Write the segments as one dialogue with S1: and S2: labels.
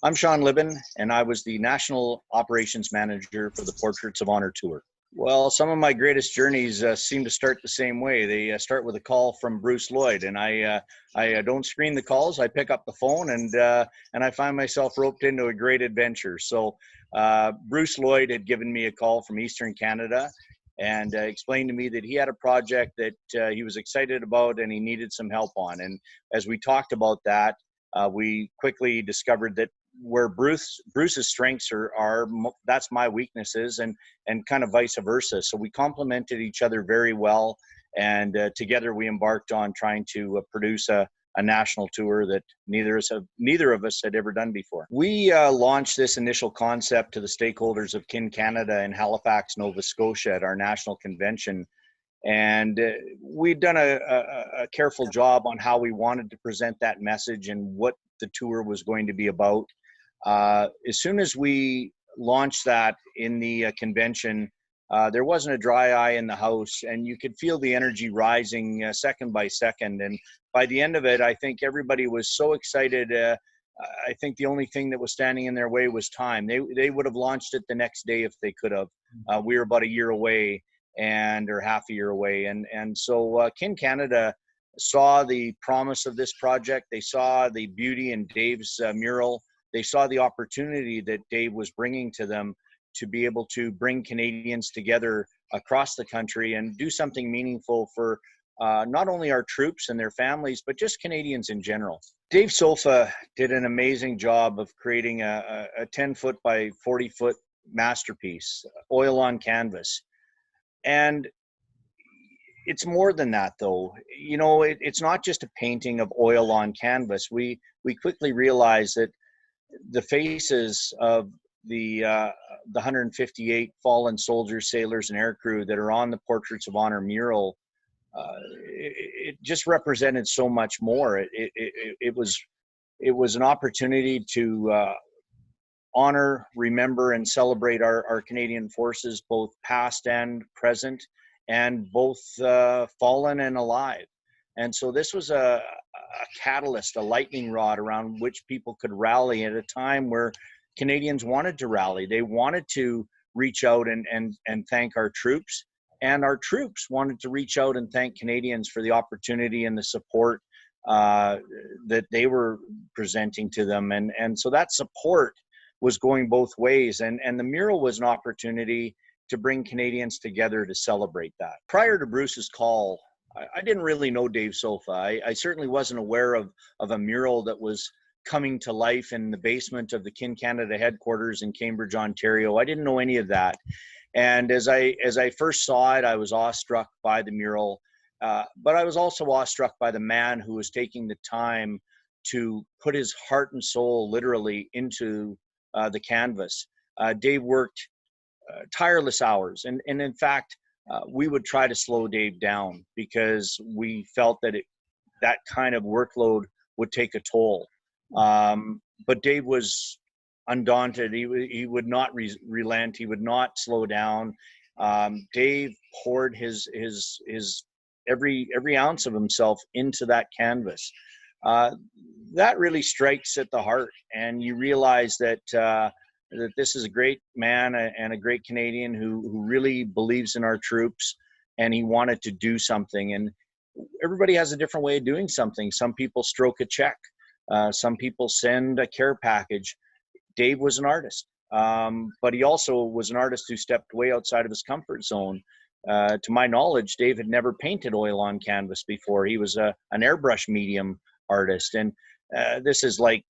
S1: I'm Sean Libin, and I was the National Operations Manager for the Portraits of Honor Tour. Well, some of my greatest journeys seem to start the same way. They start with a call from Bruce Lloyd, and I don't screen the calls. I pick up the phone, and I find myself roped into a great adventure. So Bruce Lloyd had given me a call from Eastern Canada and explained to me that he had a project that he was excited about and he needed some help on. And as we talked about that, we quickly discovered that where Bruce's strengths are that's my weaknesses, and kind of vice versa. So we complemented each other very well, and together we embarked on trying to produce a national tour that neither of us had ever done before. We launched this initial concept to the stakeholders of Kin Canada in Halifax, Nova Scotia at our national convention. And we'd done a careful job on how we wanted to present that message and what the tour was going to be about. As soon as we launched that in the convention, there wasn't a dry eye in the house, and you could feel the energy rising second by second. And by the end of it, I think everybody was so excited. I think the only thing that was standing in their way was time. They would have launched it the next day if they could have. We were about a year away, or half a year away. And so Kin Canada saw the promise of this project. They saw the beauty in Dave's mural. They saw the opportunity that Dave was bringing to them to be able to bring Canadians together across the country and do something meaningful for not only our troops and their families, but just Canadians in general. Dave Sofa did an amazing job of creating a 10-foot by 40-foot masterpiece, oil on canvas. And it's more than that, though. You know, it's not just a painting of oil on canvas. We quickly realized that the faces of the 158 fallen soldiers, sailors, and aircrew that are on the Portraits of Honor mural, it just represented so much more. It was an opportunity to honor, remember, and celebrate our Canadian forces, both past and present, and both fallen and alive. And so this was a catalyst, a lightning rod around which people could rally at a time where Canadians wanted to rally. They wanted to reach out and thank our troops, and our troops wanted to reach out and thank Canadians for the opportunity and the support that they were presenting to them. And so that support was going both ways, and the mural was an opportunity to bring Canadians together to celebrate that. Prior to Bruce's call, I didn't really know Dave Sofa. I certainly wasn't aware of a mural that was coming to life in the basement of the Kin Canada headquarters in Cambridge, Ontario. I didn't know any of that. And as I first saw it, I was awestruck by the mural, but I was also awestruck by the man who was taking the time to put his heart and soul literally into the canvas. Dave worked tireless hours, and in fact, we would try to slow Dave down because we felt that that kind of workload would take a toll. But Dave was undaunted. He would not relent. He would not slow down. Dave poured his every ounce of himself into that canvas. That really strikes at the heart, and you realize that this is a great man and a great Canadian who really believes in our troops, and he wanted to do something. And everybody has a different way of doing something. Some people stroke a check. Some people send a care package. Dave was an artist, but he also was an artist who stepped way outside of his comfort zone. To my knowledge, Dave had never painted oil on canvas before. He was an airbrush medium artist, and this is like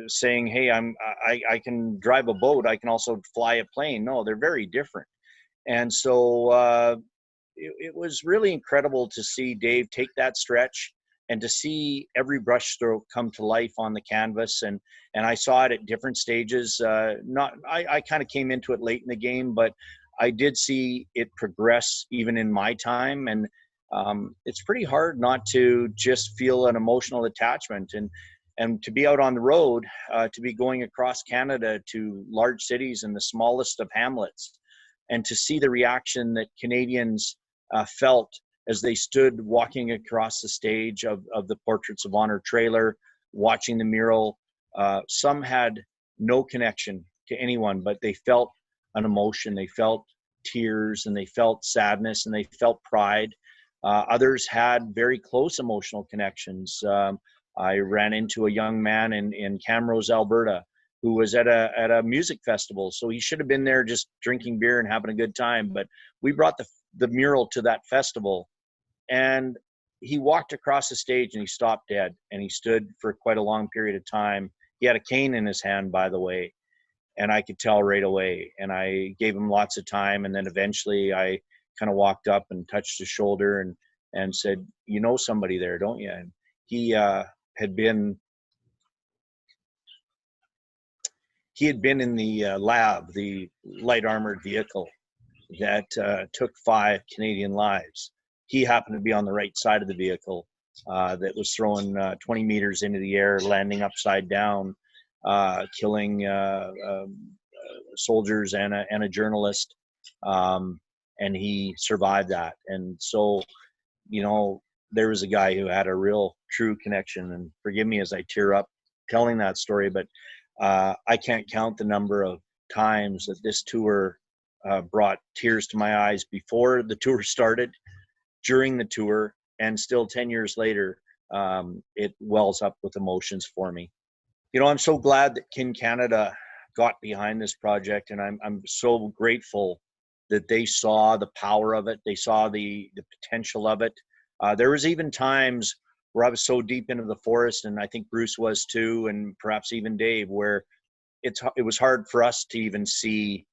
S1: saying, hey, I can drive a boat. I can also fly a plane. No, they're very different. And so it was really incredible to see Dave take that stretch and to see every brushstroke come to life on the canvas. And I saw it at different stages. I kind of came into it late in the game, but I did see it progress even in my time. And it's pretty hard not to just feel an emotional attachment. And to be out on the road, to be going across Canada to large cities and the smallest of hamlets, and to see the reaction that Canadians felt as they stood walking across the stage of the Portraits of Honor trailer, watching the mural, Some had no connection to anyone, but they felt an emotion. They felt tears, and they felt sadness, and they felt pride. Others had very close emotional connections. I ran into a young man in Camrose, Alberta, who was at a music festival. So he should have been there just drinking beer and having a good time. But we brought the mural to that festival, and he walked across the stage and he stopped dead, and he stood for quite a long period of time. He had a cane in his hand, by the way, and I could tell right away. And I gave him lots of time, and then eventually I kind of walked up and touched his shoulder and said, "You know somebody there, don't you?" And he had been he had been in the lab, the light armored vehicle that took 5 Canadian lives. He happened to be on the right side of the vehicle that was throwing 20 meters into the air, landing upside down, killing soldiers and a journalist. And he survived that. And so, you know, there was a guy who had a real true connection. And forgive me as I tear up telling that story, but I can't count the number of times that this tour brought tears to my eyes before the tour started, during the tour, and still 10 years later, it wells up with emotions for me. You know, I'm so glad that Kin Canada got behind this project, and I'm so grateful that they saw the power of it. They saw the potential of it. There was even times where I was so deep into the forest, and I think Bruce was too, and perhaps even Dave, where it was hard for us to even see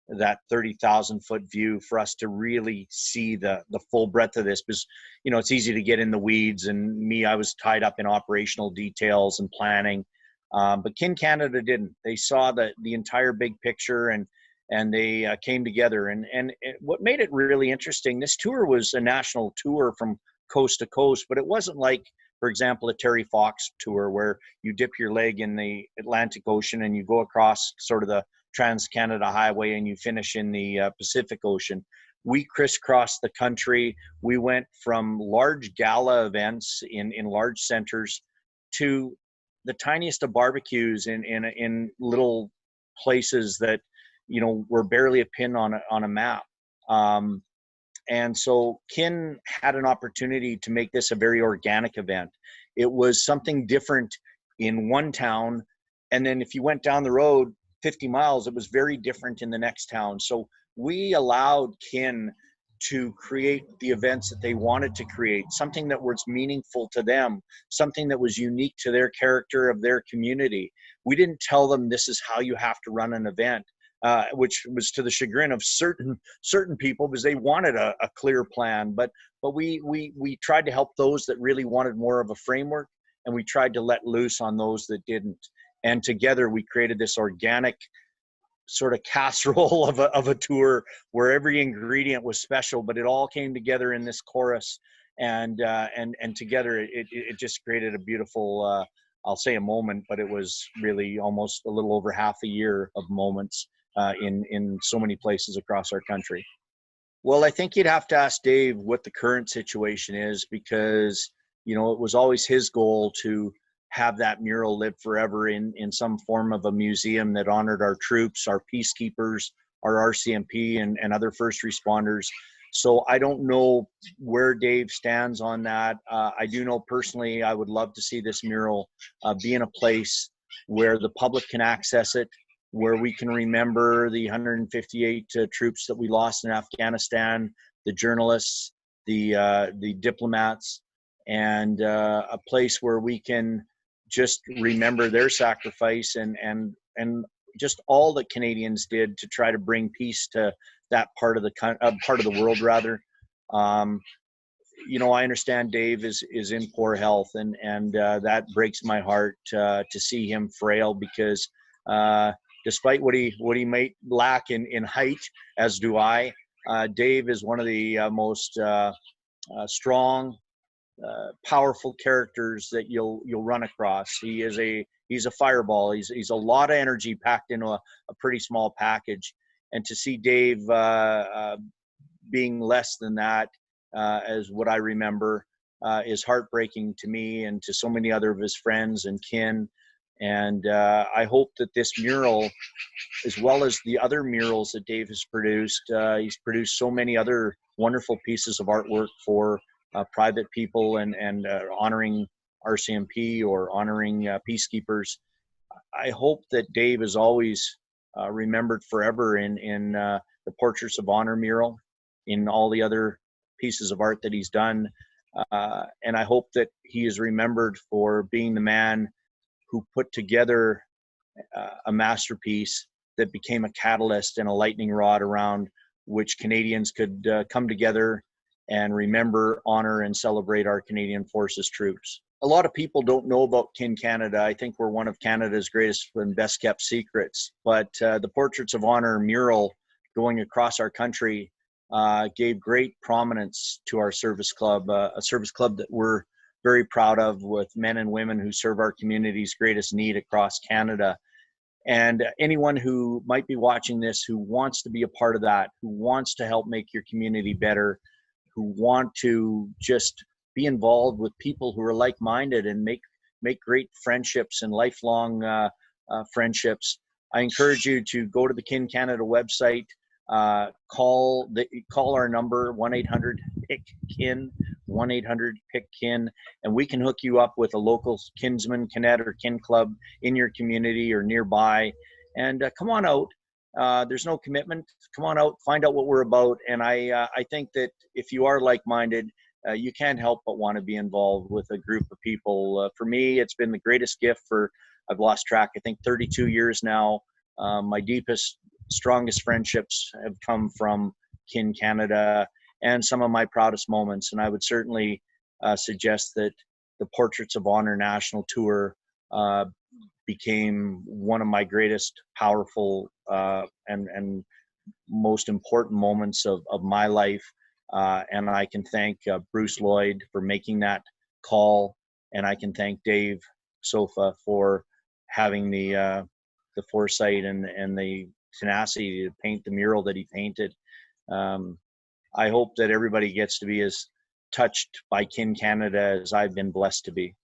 S1: that 30,000-foot view, for us to really see the full breadth of this, because, you know, it's easy to get in the weeds, and me, I was tied up in operational details and planning. But Kin Canada didn't. They saw the entire big picture, and they came together. And what made it really interesting, this tour was a national tour from coast to coast, but it wasn't like, for example, a Terry Fox tour where you dip your leg in the Atlantic Ocean and you go across sort of the Trans-Canada Highway and you finish in the Pacific Ocean. We crisscrossed the country. We went from large gala events in large centers to the tiniest of barbecues in little places that, you know, were barely a pin on a map. And so Kin had an opportunity to make this a very organic event. It was something different in one town, and then if you went down the road 50 miles, it was very different in the next town. So we allowed Kin to create the events that they wanted to create, something that was meaningful to them, something that was unique to their character of their community. We didn't tell them this is how you have to run an event. Which was to the chagrin of certain people, because they wanted a clear plan. But we tried to help those that really wanted more of a framework, and we tried to let loose on those that didn't. And together we created this organic sort of casserole of a tour where every ingredient was special, but it all came together in this chorus. And together it just created a beautiful, I'll say a moment, but it was really almost a little over half a year of moments in so many places across our country. Well, I think you'd have to ask Dave what the current situation is, because, you know, it was always his goal to have that mural live forever in some form of a museum that honored our troops, our peacekeepers, our RCMP, and other first responders. So I don't know where Dave stands on that. I do know personally I would love to see this mural be in a place where the public can access it, where we can remember the 158 troops that we lost in Afghanistan, the journalists, the diplomats, and a place where we can just remember their sacrifice and just all that Canadians did to try to bring peace to that part of the world, rather. You know, I understand Dave is in poor health, and that breaks my heart to see him frail, because despite what he might lack in height, as do I, Dave is one of the most strong, powerful characters that you'll run across. He's a fireball. He's a lot of energy packed into a pretty small package, and to see Dave being less than that, as what I remember, is heartbreaking to me and to so many other of his friends and kin. And I hope that this mural, as well as the other murals that Dave has produced, he's produced so many other wonderful pieces of artwork for private people and honoring RCMP or honoring peacekeepers. I hope that Dave is always remembered forever in the Portraits of Honor mural, in all the other pieces of art that he's done. And I hope that he is remembered for being the man who put together a masterpiece that became a catalyst and a lightning rod around which Canadians could come together and remember, honor, and celebrate our Canadian Forces troops. A lot of people don't know about Kin Canada. I think we're one of Canada's greatest and best kept secrets. But the Portraits of Honor mural going across our country gave great prominence to our service club, a service club that we're very proud of, with men and women who serve our community's greatest need across Canada. And anyone who might be watching this, who wants to be a part of that, who wants to help make your community better, who want to just be involved with people who are like-minded and make great friendships and lifelong friendships, I encourage you to go to the Kin Canada website, call our number 1-800-PIC-KIN, 1-800-PIC-KIN, and we can hook you up with a local kinsman, Kinet, or kin club in your community or nearby. And come on out. There's no commitment. Come on out, find out what we're about. And I think that if you are like-minded, you can't help but want to be involved with a group of people. For me, it's been the greatest gift for, I've lost track, I think 32 years now. My deepest, strongest friendships have come from Kin Canada, and some of my proudest moments. And I would certainly suggest that the Portraits of Honor National Tour became one of my greatest, powerful, and most important moments of my life. And I can thank Bruce Lloyd for making that call, and I can thank Dave Sofa for having the foresight and the tenacity to paint the mural that he painted. I hope that everybody gets to be as touched by Kin Canada as I've been blessed to be.